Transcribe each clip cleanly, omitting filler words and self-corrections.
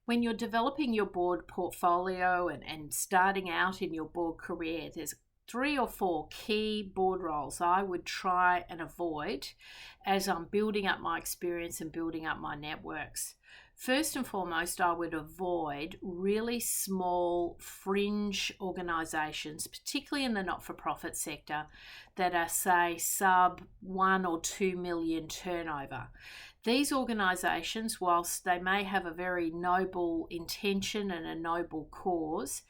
When you're developing your board portfolio and starting out in your board career, there's 3 or 4 key board roles I would try and avoid as I'm building up my experience and building up my networks. First and foremost, I would avoid really small fringe organisations, particularly in the not-for-profit sector, that are, say, sub 1 or 2 million turnover. These organisations, whilst they may have a very noble intention and a noble cause,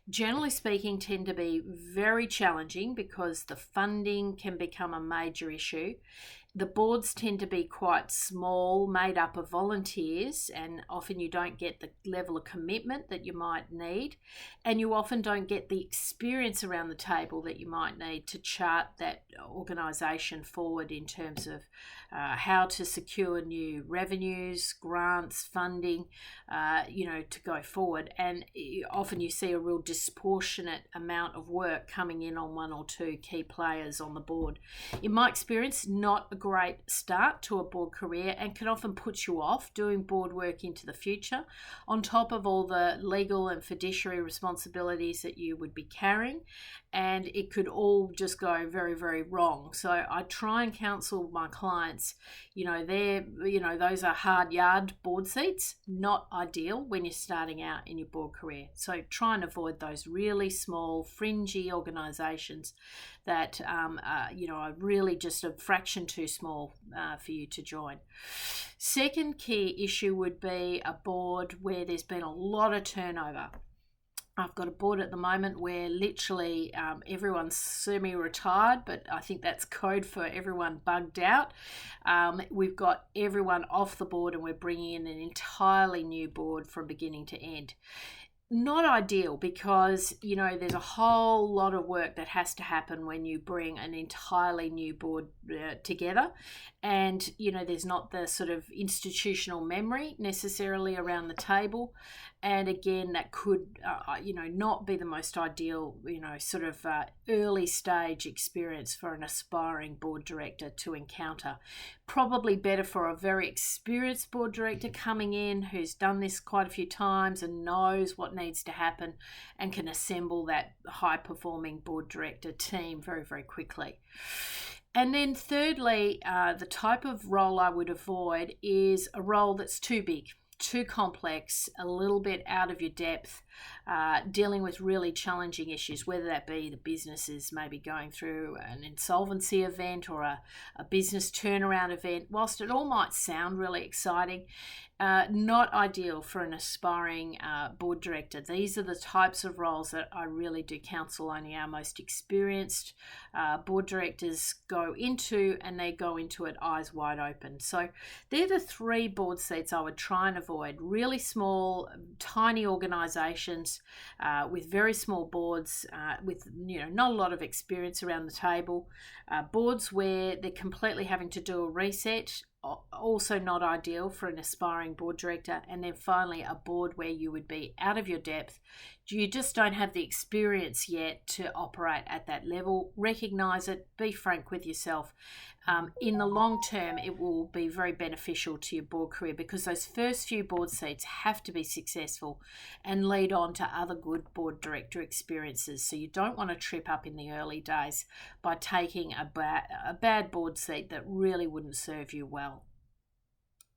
generally speaking tend to be very challenging because the funding can become a major issue. The boards tend to be quite small, made up of volunteers, and often you don't get the level of commitment that you might need, and you often don't get the experience around the table that you might need to chart that organisation forward in terms of how to secure new revenues, grants, funding, to go forward. And often you see a real disproportionate amount of work coming in on 1 or 2 key players on the board. In my experience, not a great start to a board career and can often put you off doing board work into the future, on top of all the legal and fiduciary responsibilities that you would be carrying, and it could all just go very, very wrong. So I try and counsel my clients, those are hard yard board seats, not ideal when you're starting out in your board career. So try and avoid those really small, fringy organisations that are really just a fraction too small for you to join. Second key issue would be a board where there's been a lot of turnover. I've got a board at the moment where literally everyone's semi-retired, but I think that's code for everyone bugged out. We've got everyone off the board and we're bringing in an entirely new board from beginning to end. Not ideal because, there's a whole lot of work that has to happen when you bring an entirely new board together. And, there's not the sort of institutional memory necessarily around the table. And again, that could, not be the most ideal, early stage experience for an aspiring board director to encounter. Probably better for a very experienced board director coming in who's done this quite a few times and knows what needs to happen and can assemble that high performing board director team very, very quickly. And then thirdly, the type of role I would avoid is a role that's too big, too complex, a little bit out of your depth, dealing with really challenging issues, whether that be the business is maybe going through an insolvency event or a business turnaround event. Whilst it all might sound really exciting, not ideal for an aspiring board director. These are the types of roles that I really do counsel only our most experienced board directors go into, and they go into it eyes wide open. So they're the 3 board seats I would try and avoid. Really small, tiny organisations with very small boards with not a lot of experience around the table. Boards where they're completely having to do a reset, also not ideal for an aspiring board director. And then finally, a board where you would be out of your depth. You just don't have the experience yet to operate at that level. Recognize it, be frank with yourself. In the long term, it will be very beneficial to your board career because those first few board seats have to be successful and lead on to other good board director experiences. So you don't want to trip up in the early days by taking a bad board seat that really wouldn't serve you well.